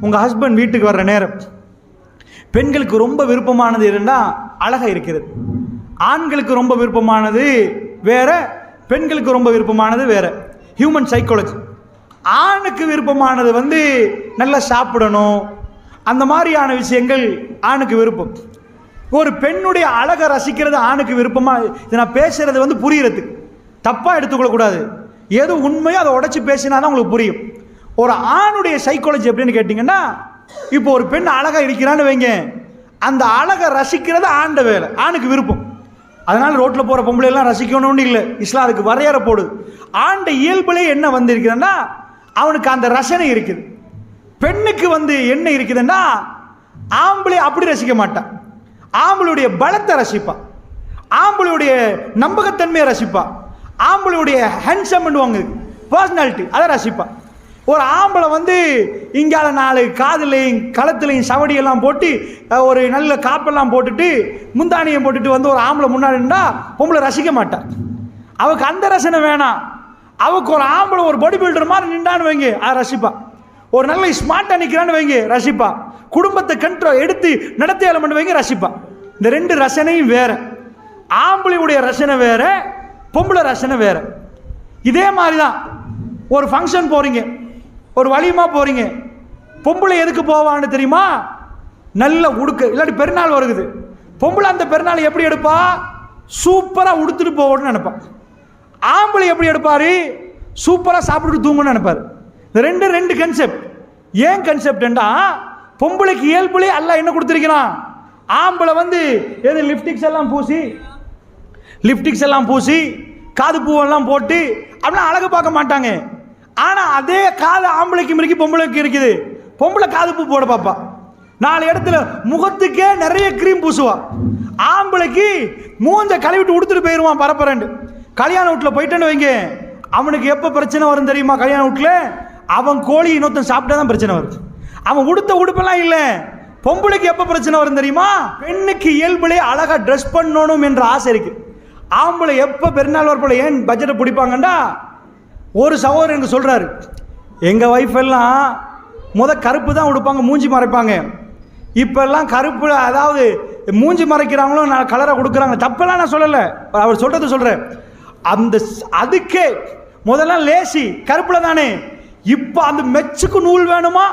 உங்கள் ஹஸ்பண்ட் வீட்டுக்கு வர்ற நேரம் பெண்களுக்கு ரொம்ப விருப்பமானது என்னன்னா அழகாக இருக்கிறது. ஆண்களுக்கு ரொம்ப விருப்பமானது வேற, பெண்களுக்கு ரொம்ப விருப்பமானது வேற. Human psychology. ஆணுக்கு விருப்பமானது வந்து நல்லா சாப்பிடணும், அந்த மாதிரியான விஷயங்கள் ஆணுக்கு விருப்பம். ஒரு பெண்ணுடைய அழகை ரசிக்கிறது ஆணுக்கு விருப்பமாக. இது நான் பேசுறது வந்து புரியறதுக்கு, தப்பாக எடுத்துக்கொள்ளக்கூடாது. எது உண்மையோ அதை உடைச்சி பேசினா தான் உங்களுக்கு புரியும். ஒரு ஆணுடைய சைக்காலஜி எப்படின்னு கேட்டிங்கன்னா, இப்போ ஒரு பெண் அழகாக இருக்கிறான்னு வைங்க, அந்த அழகை ரசிக்கிறது ஆண்ட வேலை, ஆணுக்கு விருப்பம். அதனால் ரோட்டில் போகிற பொம்பளையெல்லாம் ரசிக்கணும்னு இல்லை, இஸ்லாம் அதுக்கு வரையறை போடுது. ஆண்ட இயல்புலே என்ன வந்து இருக்குதுன்னா அவனுக்கு அந்த ரசனை இருக்குது. பெண்ணுக்கு வந்து என்ன இருக்குதுன்னா ஆம்பளை அப்படி ரசிக்க மாட்டான். ஆம்பளுடைய பலத்தை ரசிப்பான், ஆம்பளுடைய நம்பகத்தன்மையை ரசிப்பான், ஆம்பளுடைய ஹேண்ட்ஸம்னுவாங்க பர்சனாலிட்டி அதை ரசிப்பான். ஒரு ஆம்பளை வந்து இங்கால 4 காதுலையும் களத்துலையும் சவடியெல்லாம் போட்டு ஒரு நல்ல காப்பெல்லாம் போட்டுட்டு முந்தானியம் போட்டுட்டு வந்து ஒரு ஆம்பளை முன்னாடின்னா பொம்பளை ரசிக்க மாட்டான். அவருக்கு அந்த ரசனை வேணாம். அவருக்கு ஒரு ஆம்பளை ஒரு பாடி பில்டர் மாதிரி நின்றான்னு வைங்க, அதை ரசிப்பான். ஒரு நல்ல ஸ்மார்ட்டாக நிற்கிறான்னு வைங்க, ரசிப்பா. குடும்பத்தை கண்ட்ரோல் எடுத்து நடத்தியாலும் பண்ணி வைங்க, ரசிப்பா. இந்த 2 ரசனையும் வேற. ஆம்பளையுடைய ரசனை வேற, பொம்பளை ரசனை வேற. இதே மாதிரி தான் ஒரு ஃபங்க்ஷன் போகிறீங்க, ஒரு வலிமா போகிறீங்க, பொம்பளை எதுக்கு போவான்னு தெரியுமா? நல்ல உடுக்க, இல்லாட்டி பெருநாள் வருகுது, பொம்பளை அந்த பெருநாள் எப்படி எடுப்பா? சூப்பராக உடுத்துட்டு போகணும்னு நினைப்பான். ஆம்பளை எப்படி எடுப்பார்? சூப்பராக சாப்பிட்டுட்டு தூங்கணும்னு நினைப்பார். இந்த ரெண்டு கன்செப்ட். ஏன் கன்செப்ட்ண்டா பொம்பளைக்கு இயல்புலே அல்ல என்ன கொடுத்துருக்கிறான். ஆம்பளை வந்து எது லிப்டிக்ஸ் எல்லாம் பூசி காது பூவெல்லாம் போட்டு அப்படிலாம் அழகு பார்க்க மாட்டாங்க. ஆனால் அதே காது ஆம்பளைக்கு இருக்கு, பொம்பளைக்கு இருக்குது. பொம்பளை காது பூ போட பார்ப்பா, 4 இடத்துல முகத்துக்கே நிறைய கிரீம் பூசுவா. ஆம்பளைக்கு மூஞ்ச கழுவிட்டு உடுத்துட்டு போயிடுவான் பரப்பரண்டு. கல்யாண வீட்டில் போயிட்டேன்னு வைங்க, அவனுக்கு எப்போ பிரச்சனை வரும் தெரியுமா? கல்யாண வீட்டில் அவன் கோழி இன்னொருத்தன் சாப்பிட்டா தான் பிரச்சனை வருது. அவன் உடுத்த உடுப்பெல்லாம் இல்லை. பொம்பளைக்கு எப்போ பிரச்சனை வரும் தெரியுமா? பெண்ணுக்கு இயல்புலே அழகாக ட்ரெஸ் பண்ணணும் என்ற ஆசை இருக்கு. ஆம்பளை எப்போ பெருநாள் வரப்போல ஏன் பட்ஜெட்டை பிடிப்பாங்கண்டா, ஒரு சகோதரர் எனக்கு சொல்கிறாரு, எங்கள் ஒய்ஃப் எல்லாம் கருப்பு தான் உடுப்பாங்க, மூஞ்சி மறைப்பாங்க. இப்போல்லாம் கருப்பு, அதாவது மூஞ்சி மறைக்கிறாங்களும் நான் கலரை கொடுக்குறாங்க, தப்பெல்லாம் நான் சொல்லலை, அவர் சொல்கிறது சொல்கிறேன். அந்த அதுக்கே முதல்ல லேசி கருப்பில் தானே, இப்போ அந்த மெச்சுக்கு நூல் வேணுமா,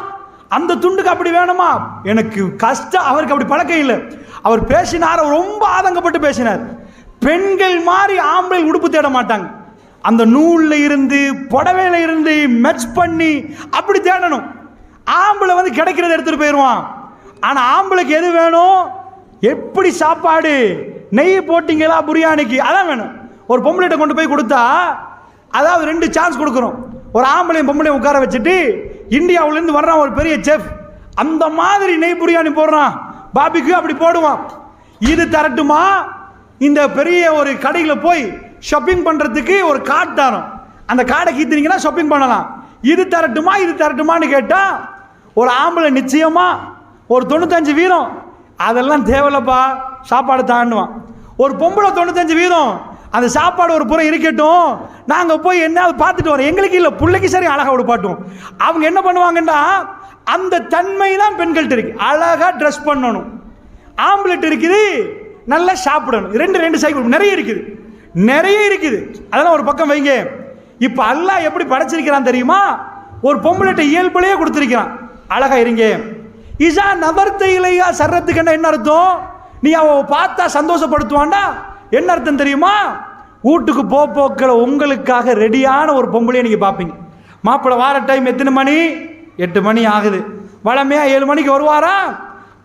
அந்த துண்டுக்கு அப்படி வேணுமா? எனக்கு கஷ்டம். அவருக்கு அப்படி பழக்கம் இல்லை. அவர் பேசினார், ரொம்ப ஆதங்கப்பட்டு பேசினார். பெண்கள் மாதிரி ஆம்பளை உடுப்பு தேட மாட்டாங்க. அந்த நூலில் இருந்து புடவையில இருந்து மெச் பண்ணி அப்படி தேடணும். ஆம்பளை வந்து கிடைக்கிறத எடுத்துகிட்டு போயிடுவான். ஆனால் ஆம்பளைக்கு எது வேணும்? எப்படி சாப்பாடு, நெய் போட்டிங்களா பிரியாணிக்கு, அதான் வேணும். ஒரு பொம்பளைகிட்ட கொண்டு போய் கொடுத்தா, அதாவது 2 சான்ஸ் கொடுக்குறோம். ஒரு ஆம்பளையும் பொம்பளையும் உட்கார வச்சுட்டு இந்தியாவிலேருந்து வர்றான் ஒரு பெரிய செஃப், அந்த மாதிரி நெய் பிரியாணி போடுறான், பாபிக்கு அப்படி போடுவான். இது தரட்டுமா? இந்த பெரிய ஒரு கடையில் போய் ஷாப்பிங் பண்ணுறதுக்கு ஒரு கார்டு தரோம், அந்த கார்டை கீத்துனீங்கன்னா ஷாப்பிங் பண்ணலாம். இது தரட்டுமான்னு கேட்டால் ஒரு ஆம்பளை நிச்சயமாக ஒரு 95 வீதம் அதெல்லாம் தேவையில்லப்பா, சாப்பாடு தாண்டுவான். ஒரு பொம்பளை 95 வீதம் அந்த சாப்பாடு ஒரு புறம் இருக்கட்டும், நாங்கள் போய் என்ன பார்த்துட்டு வரோம், எங்களுக்கு இல்லை பிள்ளைக்கு சரி அழகாக விடுப்பாட்டும். அவங்க என்ன பண்ணுவாங்கன்னா, அந்த தன்மை தான் பெண்கள்கிட்ட இருக்கு. அழகாக ட்ரெஸ் பண்ணணும். ஆம்பளைட்டு இருக்குது நல்லா சாப்பிடணும். 2 சைக்கிள் நிறைய இருக்குது. அதெல்லாம் ஒரு பக்கம் வைங்க. இப்போ அல்லாஹ் எப்படி படைச்சிருக்கிறான் தெரியுமா? ஒரு பொம்பளைட்ட இயல்புலையே கொடுத்துருக்கிறான், அழகா இருங்க. இசா நபர்த்த இலையா சர்றத்துக்கு என்ன அர்த்தம்? நீ அவ பார்த்தா சந்தோஷப்படுத்துவான்டா, என்ன அர்த்தம் தெரியுமா? வீட்டுக்கு போக்கில் உங்களுக்காக ரெடியான ஒரு பொம்பளையை நீங்கள் பார்ப்பீங்க. மாப்பிள்ளை வார டைம் எத்தனை மணி? 8 மணி ஆகுது. வளமையாக 7 மணிக்கு வருவாரா?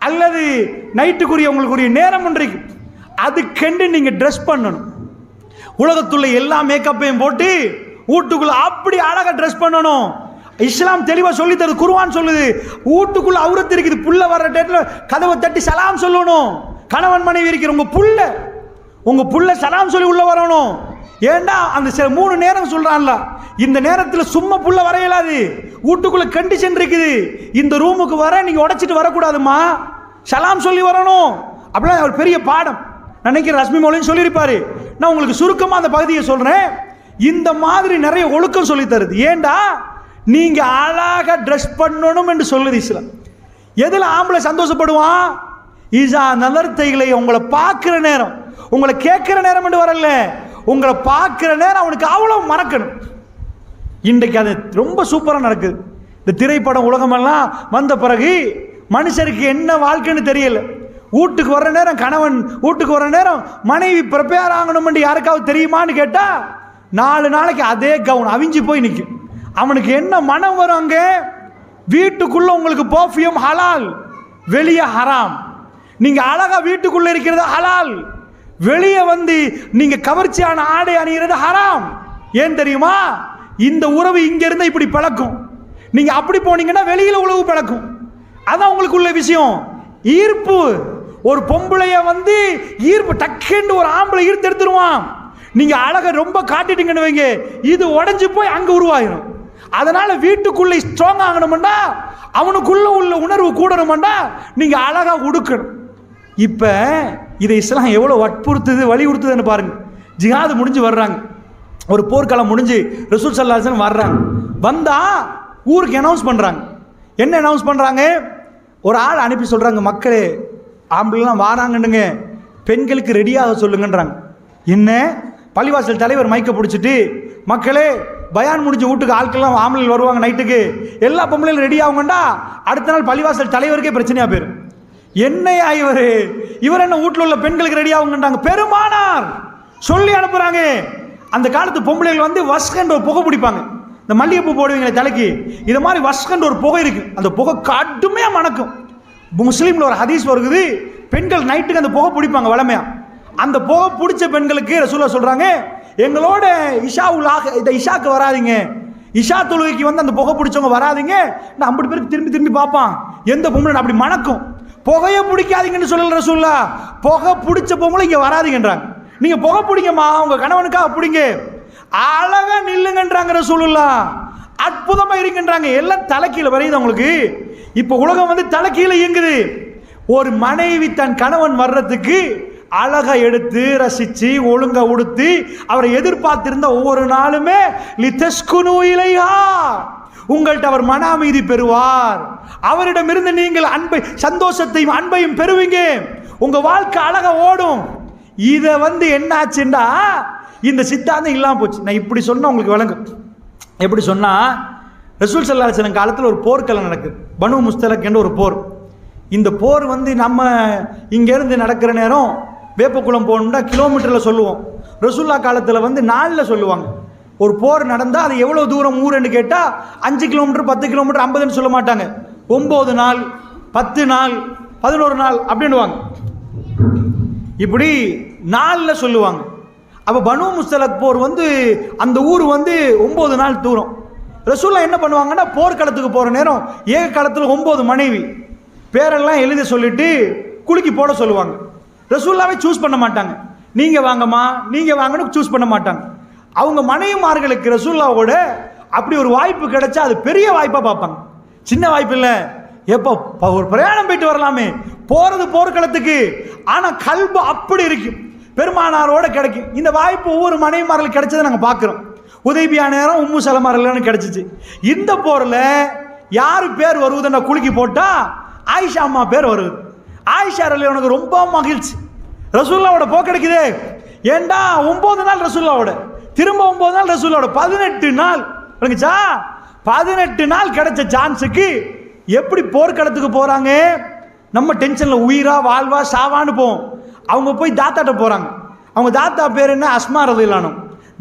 அல்லது நைட்டுக்குரிய உங்களுக்குரிய நேரம் ஒன்றைக்கு அதுக்கென்று நீங்கள் ட்ரெஸ் பண்ணணும். உலகத்துள்ள எல்லா மேக்கப்பையும் போட்டு வீட்டுக்குள்ள அப்படி அழகாக ட்ரெஸ் பண்ணணும். இஸ்லாம் தெளிவாக சொல்லி தருது. குர்ஆன் சொல்லுது, வீட்டுக்குள்ள அவுரத்து இருக்குது. புள்ள வர்ற டேட்டில் கதவை தட்டி சலாம் சொல்லணும். கணவன் மனைவி இருக்கிற உங்க புள்ள சலாம் சொல்லி உள்ள வரணும். ஏண்டா அந்த 3 நேரம் சொல்றான்ல, இந்த நேரத்தில் சும்மா புள்ள வர இயலாது. வீட்டுக்குள்ள கண்டிஷன் இருக்குது, இந்த ரூமுக்கு வர நீங்க உடைச்சிட்டு வரக்கூடாதுமா, சலாம் சொல்லி வரணும். அப்படிலாம் ஒரு பெரிய பாடம் நினைக்கிறேன் ரஸ்மி மௌலின்னு சொல்லியிருப்பாரு. நான் உங்களுக்கு சுருக்கமாக அந்த பகுதியை சொல்றேன். இந்த மாதிரி நிறைய ஒழுக்கம் சொல்லி தருது. ஏண்டா நீங்க அழகா ட்ரெஸ் பண்ணணும் என்று சொல்லுது இஸ்லாம். எதுல ஆம்பளை சந்தோஷப்படுவான்? இஸா நதர்தைகளை, உங்களை பார்க்கிற நேரம், உங்களை கேட்கிற நேரம் என்று வரல, உங்களை பார்க்கிற நேரம் அவனுக்கு அவ்வளவு மறக்கணும். இன்றைக்கு அது ரொம்ப சூப்பராக நடக்குது. இந்த திரைப்படம் உலகமெல்லாம் வந்த பிறகு மனுஷருக்கு என்ன வாழ்க்கைன்னு தெரியல. வீட்டுக்கு வர்ற நேரம் கணவன், வீட்டுக்கு வர்ற நேரம் மனைவி ப்ரிப்பேர் ஆகணும்னு யாருக்காவது தெரியுமான்னு கேட்டா 4 நாளைக்கு அதே கவுன் அவிஞ்சு போய் நிற்கும். அவனுக்கு என்ன மனம் வரும்? அங்கே வீட்டுக்குள்ள உங்களுக்கு பர்ஃபியூம் ஹலால், வெளியே ஹராம். நீங்க அழகா வீட்டுக்குள்ள இருக்கிறது ஹலால், வெளியே வந்து நீங்க கவர்ச்சியான ஆடை அணிகிறது ஹராம். ஏன் தெரியுமா? இந்த உறவு இங்க இருந்து இப்படி பழக்கும், நீங்க அப்படி போனீங்கன்னா வெளியில உறவு பழக்கும். அதான் உங்களுக்கு உள்ள விஷயம். ஈர்ப்பு. ஒரு பொம்பளைய வந்து ஈர்ப்பு டக்குன்னு ஒரு ஆம்பளை ஈர்த்து எடுத்துருவான். நீங்க அழகை ரொம்ப காட்டிட்டீங்கன்னு வைங்க, இது உடஞ்சு போய் அங்க உருவாயிரும். அதனால வீட்டுக்குள்ள ஸ்ட்ராங் ஆகணும்டா, அவனுக்குள்ள உள்ள உணர்வு கூடணும்டா, நீங்க அழகா உடுக்கணும். இப்ப இதை இஸ்லாம் எவ்வளவு வற்புறுத்துது, வலியுறுத்துதுன்னு பாருங்க. ஜிஹாது முடிஞ்சு வர்றாங்க, ஒரு போர்க்களம் முடிஞ்சு ரசூல் ஸல்லல்லாஹு அலைஹி வஸல்லம் வர்றாங்க. வந்தா ஊருக்கு அனௌன்ஸ் பண்றாங்க. என்ன அனௌன்ஸ் பண்றாங்க? ஒரு ஆள் அனுப்பி சொல்றாங்க, மக்களே ஆம்பளைலாம் வாராங்கன்னுங்க, பெண்களுக்கு ரெடியாக சொல்லுங்கன்றாங்க. என்ன? பள்ளிவாசல் தலைவர் மைக்க பிடிச்சிட்டு, மக்களே பயான் முடிஞ்ச வீட்டுக்கு ஆட்கள்லாம் ஆம்பளைகள் வருவாங்க, நைட்டுக்கு எல்லா பொம்பளையும் ரெடி ஆகுங்கண்டா. அடுத்த நாள் பள்ளிவாசல் தலைவருக்கே பிரச்சனையா போயிடும். என்னையா இவர் என்ன வீட்டில் உள்ள பெண்களுக்கு ரெடி ஆகுங்கன்றாங்க. பெருமானார் சொல்லி அனுப்புறாங்க. அந்த காலத்து பொம்பளைகள் வந்து வஸ்கண்ட் ஒரு புகை பிடிப்பாங்க. இந்த மல்லிகைப்பூ போடுவீங்களே தலைக்கு, இது மாதிரி வஸ்கண்ட் ஒரு புகை இருக்கு. அந்த புகை கடுமையாக மணக்கும். முஸ்லீம்ல ஒரு ஹதீஸ் வருகுது, பெண்கள் நைட்டுக்கு அந்த புகை பிடிப்பாங்க வளமையா. அந்த புகை பிடிச்ச பெண்களுக்கு ரசூலுல்லாஹ் சொல்றாங்க, எங்களோட இந்த இஷாக்கு வராதிங்க, இஷா தொழுகைக்கு வந்து அந்த புகை பிடிச்சவங்க வராதிங்க. நான் 50 பேருக்கு திரும்பி திரும்பி பார்ப்பான், எந்த பொம்பளை அப்படி மணக்கும். புகையை பிடிக்காதீங்கன்னு சொல்லல ரசூலுல்லாஹ், புகை பிடிச்ச பொம்பளை இங்க வராதிங்கன்றாங்க. நீங்க புகை பிடிங்கம்மா, உங்க கணவனுக்காக பிடிங்க, அழகா நில்லுங்கன்றாங்க ரசூலுல்லாஹ். அற்புதமா இருக்கின்றாங்க. எல்லாம் தலைக்கீழ வரையுது அவங்களுக்கு. இப்ப உலகம் வந்து தலைக்கீழ இயங்குது. ஒரு மனைவி தன் கணவன் வர்றதுக்கு அழகா எடுத்து ரசிச்சு ஒழுங்கா உடுத்து அவரை எதிர்பார்த்திருந்த ஒவ்வொரு நாளுமே லிதஸ்குனு இலைஹா, உங்கள்கிட்ட அவர் மன அமைதி பெறுவார், அவரிடமிருந்து நீங்கள் அன்பை, சந்தோஷத்தையும் அன்பையும் பெறுவீங்க, உங்க வாழ்க்கை அழகா ஓடும். இத வந்து என்ன ஆச்சுண்டா, இந்த சித்தாந்தம் இல்லாம போச்சு. நான் இப்படி சொன்னா உங்களுக்கு விளங்கும். எப்படி சொன்னா, ரசூல் ஸல்லல்லாஹு அலைஹி வஸல்லம் காலத்தில் ஒரு போர்க்களம் நடக்குது, பனு முஸ்தலக் என்ற ஒரு போர். இந்த போர் வந்து நம்ம இங்கேருந்து நடக்கிற நேரம் வேப்பக்குளம் போகணும்னா கிலோமீட்டரில் சொல்லுவோம். ரசூல்லா காலத்தில் வந்து நாளில் சொல்லுவாங்க. ஒரு போர் நடந்தால் அது எவ்வளோ தூரம் ஊருன்னு கேட்டால் 5 கிலோமீட்டர் 10 கிலோமீட்டர் 50ன்னு சொல்ல மாட்டாங்க. 9 நாள் 10 நாள் 11 நாள் அப்படின்னுவாங்க. இப்படி நாளில் சொல்லுவாங்க. அப்போ பனு முஸ்தலக் போர் வந்து அந்த ஊர் வந்து 9 நாள் தூரம். ரசூல்லா என்ன பண்ணுவாங்கன்னா, போர்க்களத்துக்கு போகிற நேரம் ஏக காலத்தில் 9 மனைவி பேரெல்லாம் எழுதி சொல்லிட்டு குலுக்கி போட சொல்லுவாங்க. ரசூல்லாவே சூஸ் பண்ண மாட்டாங்க, நீங்க வாங்கம்மா நீங்க வாங்கன்னு சூஸ் பண்ண மாட்டாங்க. அவங்க மனைவிமார்களுக்கு ரசூல்லாவோட அப்படி ஒரு வாய்ப்பு கிடைச்சா அது பெரிய வாய்ப்பா பார்ப்பாங்க. சின்ன வாய்ப்பு இல்லை, எப்போ ஒரு பிரயாணம் போயிட்டு வரலாமே, போறது போர்க்களத்துக்கு, ஆனா கல்பு அப்படி இருக்கும், பெருமானாரோட கிடைக்கும். இந்த வாய்ப்பு ஒவ்வொரு மனைவிமார்களுக்கு கிடைச்சதை நாங்கள் பார்க்குறோம். உதைபியா நேரம் உம்மு சலமார்களும் கிடைச்சிச்சு. இந்த போர்ல யாரு பேர் வருவதுன்னா குலுக்கி போட்டா ஆயிஷா அம்மா பேர் வருது. ஆயிஷா ரலியல்லாஹு ரொம்ப மகிழ்ச்சி, ரசூலுல்லாவோட போ கிடைக்குது. ஏண்டா 9 நாள் ரசூலுல்லாவோட, திரும்ப 9 நாள் ரசூலுல்லாவோட, 18 நாள் விளங்குச்சா? 18 நாள் கிடைச்ச சான்ஸுக்கு எப்படி போர்க்களத்துக்கு போறாங்க. நம்ம டென்ஷன்ல உயிரா வாழ்வா சாவான்னு போவோம். அவங்க போய் தாத்தாட்ட போறாங்க. அவங்க தாத்தா பேர் என்ன? அஸ்மா ரலியல்லாஹு.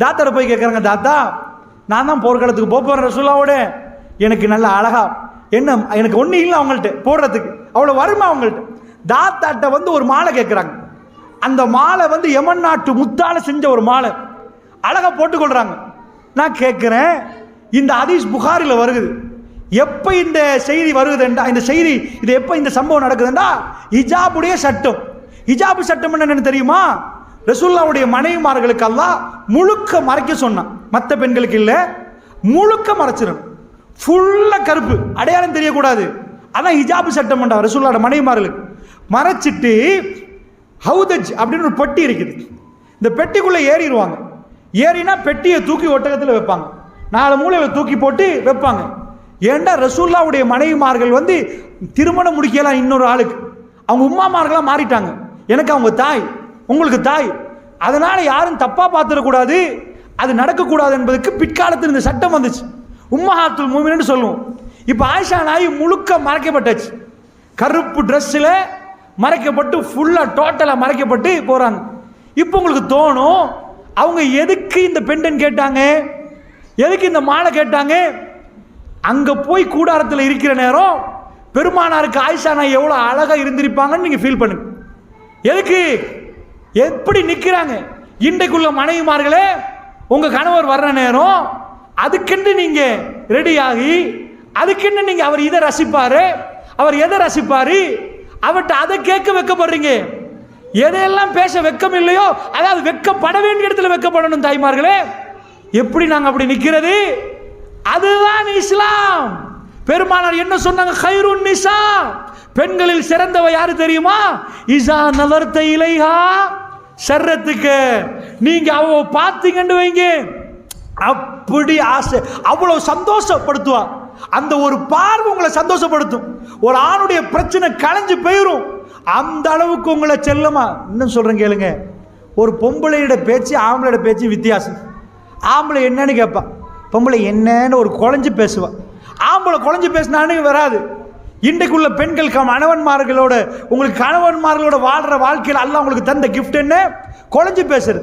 தாத்தாட்ட போய் கேட்குறாங்க, தாத்தா நான் தான் போர்க்களத்துக்கு போகிறேன் ரசூலுல்லாவோட, எனக்கு நல்ல அழகா என்ன, எனக்கு ஒன்றும் இல்லை அவங்கள்ட்ட போடுறதுக்கு, அவ்வளோ வருமா அவங்கள்ட்ட. தாத்தாட்ட வந்து ஒரு மாலை கேட்குறாங்க. அந்த மாலை வந்து யமன் நாட்டு முத்தால செஞ்ச ஒரு மாலை, அழகா போட்டுக்கொள்றாங்க. நான் கேட்குறேன், இந்த ஹதீஸ் புகாரில் வருது, எப்போ இந்த செய்தி வருகுதுண்டா, இந்த செய்தி இது எப்போ இந்த சம்பவம் நடக்குதுண்டா, ஹிஜாபுடைய சட்டம். ஹிஜாபு சட்டம் என்னன்னு தெரியுமா? ரசூலுல்லாவுடைய மனைவிமார்களுக்கு அல்லாஹ் முழுக்க மறைக்க சொன்னான், மற்ற பெண்களுக்கு இல்லை, முழுக்க மறைச்சிடணும், ஃபுல்லாக கருப்பு, அடையாளம் தெரியக்கூடாது. அதான் ஹிஜாபு சட்டம் பண்ணா ரசூலுல்லாஹ்வோட மனைவிமார்களுக்கு. மறைச்சிட்டு ஹவுதஜ் அப்படின்னு ஒரு பெட்டி இருக்குது, இந்த பெட்டிக்குள்ளே ஏறிடுவாங்க. ஏறினா பெட்டியை தூக்கி ஒட்டகத்தில் வைப்பாங்க. 4 மூலையில் தூக்கி போட்டு வைப்பாங்க. ஏண்டா ரசூலுல்லாஹ்வுடைய மனைவிமார்கள் வந்து திருமணம் முடிக்கலாம் இன்னொரு ஆளுக்கு, அவங்க உம்மாமார்களாக மாறிட்டாங்க. எனக்கு அவங்க தாய், உங்களுக்கு தாய், அதனால யாரும் தப்பா பார்த்துடக்கூடாது, அது நடக்கக்கூடாது என்பதுக்கு பிற்காலத்தில் இந்த சட்டம் வந்துச்சு. உம்மஹாத்துல் மூமினீன்னு சொல்லுவோம். இப்போ ஆயிஷா நாய் முழுக்க மறைக்கப்பட்டாச்சு, கருப்பு ட்ரெஸ்ஸில் மறைக்கப்பட்டு ஃபுல்லாக டோட்டலாக மறைக்கப்பட்டு போகிறாங்க. இப்போ உங்களுக்கு தோணும், அவங்க எதுக்கு இந்த பெண்டன் கேட்டாங்க, எதுக்கு இந்த மாலை கேட்டாங்க? அங்கே போய் கூடாரத்தில் இருக்கிற நேரம் பெருமானாருக்கு ஆயிஷா நாய் எவ்வளோ அழகாக இருந்திருப்பாங்கன்னு நீங்கள் ஃபீல் பண்ணுங்க. எதுக்கு, எப்படி நிற்கிறாங்க? இன்றைக்குள்ள மனைவிமார்களே, உங்கள் கணவர் வர்ற நேரம் அதுக்கென்று நீங்கள் ரெடியாகி, அதுக்கென்று நீங்கள் அவர் இதை ரசிப்பார், அவர் எதை ரசிப்பார், அவர்கிட்ட அதை கேட்க வைக்கப்படுறீங்க. எதையெல்லாம் பேச வெக்கம் இல்லையோ, அதாவது வெக்கப்பட வேண்டிய இடத்துல வெக்கப்படணும் தாய்மார்களே. எப்படி நாங்கள் அப்படி நிற்கிறது? அதுதான் இஸ்லாம். பெருமானார் என்ன சொன்னாங்க? கைருன் நிசா, பெண்களில் சிறந்தவ யாரு தெரியுமா? இசா நவர்த்த இலைஹா சர்ரத்துக்கு, நீங்க அவ பார்த்தீங்கன்னு வைங்க, அப்படி ஆசை, அவ்வளவு சந்தோஷப்படுத்துவா. அந்த ஒரு பார்வை உங்களை சந்தோஷப்படுத்தும். ஒரு ஆணுடைய பிரச்சனை களைஞ்சு போயிடும், அந்த அளவுக்கு உங்களை செல்லமா. இன்னும் சொல்றேன் கேளுங்க, ஒரு பொம்பளையோட பேச்சு ஆம்பளையோட பேச்சு வித்தியாசம். ஆம்பளை என்னன்னு கேட்பான், பொம்பளை என்னன்னு ஒரு குழஞ்சு பேசுவான். ஆம்பளை குழஞ்சு பேசினான்னு வராது. இன்றைக்குள்ள பெண்கள் கணவன்மார்களோட, உங்களுக்கு கணவன்மார்களோட வாழ்ற வாழ்க்கையில் அல்லாஹ் உங்களுக்கு தந்த கிஃப்ட் என்ன? குழஞ்சு பேசுறது.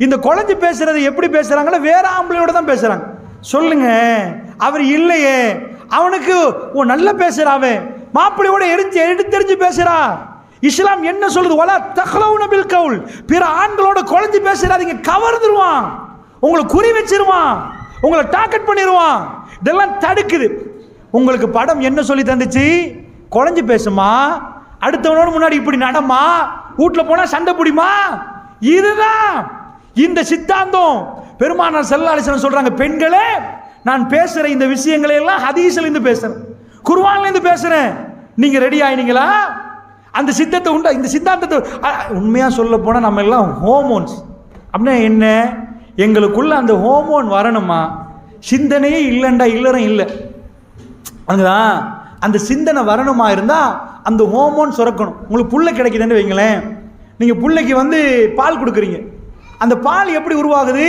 இந்த குழஞ்சு பேசுறது எப்படி பேசுறாங்களோ வேற ஆம்பளையோட தான் பேசுறாங்க. சொல்லுங்க, அவர் இல்லையே, அவனுக்கு நல்லா பேசுறாவே, மாப்பிள்ளையோட எடுத்தெறிஞ்சு பேசுறா. இஸ்லாம் என்ன சொல்லுது? வலா தக்லவுன பில் கவுல், பிற ஆண்களோட குழஞ்சு பேசுறாதீங்க, கவர்ந்துருவான், உங்களை குறி வச்சிருவான், உங்களை டார்கெட் பண்ணிடுவான். இதெல்லாம் தடுக்குது. உங்களுக்கு படம் என்ன சொல்லி தந்துச்சு? குழஞ்சு பேசுமா, அடுத்தவனோட முன்னாடி இப்படி நடமா, வீட்டில் போனா சண்டை பிடிமா. இதுதான் இந்த சித்தாந்தம். பெருமானார் ஸல்லல்லாஹு அலைஹி வஸல்லம் சொல்றாங்க, பெண்களே, நான் பேசுற இந்த விஷயங்களை எல்லாம் ஹதீஸ்ல இருந்து பேசுறேன், குர்ஆன்ல இருந்து பேசுறேன், நீங்க ரெடி ஆயினீங்களா? அந்த சித்தத்தை உண்டா? இந்த சித்தாந்தத்தை உண்மையா சொல்ல போனா நம்ம எல்லாம் ஹோமோன்ஸ். அப்படின்னா என்ன? எங்களுக்குள்ள அந்த ஹோமோன் வரணுமா? சிந்தனையே இல்லைண்டா இல்லறம் இல்லை, அதுதான் அந்த சிந்தனை வரணுமா இருந்தா அந்த ஹோமோன் சுரக்கணும். உங்களுக்கு புள்ள கிடைக்குதுன்னு வைங்களேன், நீங்க புள்ளைக்கு வந்து பால் கொடுக்குறீங்க, அந்த பால் எப்படி உருவாகுது?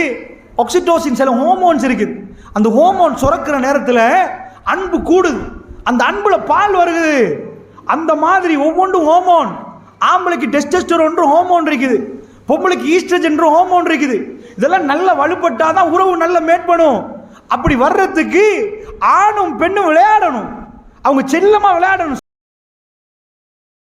ஆக்சிடோசின் சில ஹோமோன்ஸ் இருக்குது. அந்த ஹோமோன் சுரக்கிற நேரத்தில் அன்பு கூடுது, அந்த அன்புல பால் வருகுது. அந்த மாதிரி ஒவ்வொன்றும் ஹோமோன். ஆம்பளைக்கு டெஸ்டோஸ்டெரோன் ஹோமோன் இருக்குது, பொம்பளைக்கு ஈஸ்ட்ரஜன் ஹோமோன் இருக்குது. இதெல்லாம் நல்ல வலுப்பட்டாதான் உறவு நல்ல மேற்படும். அப்படி வர்றதுக்கு ஆணும் பெண்ணும் விளையாடணும், அவங்க செல்லமா விளையாடணும்.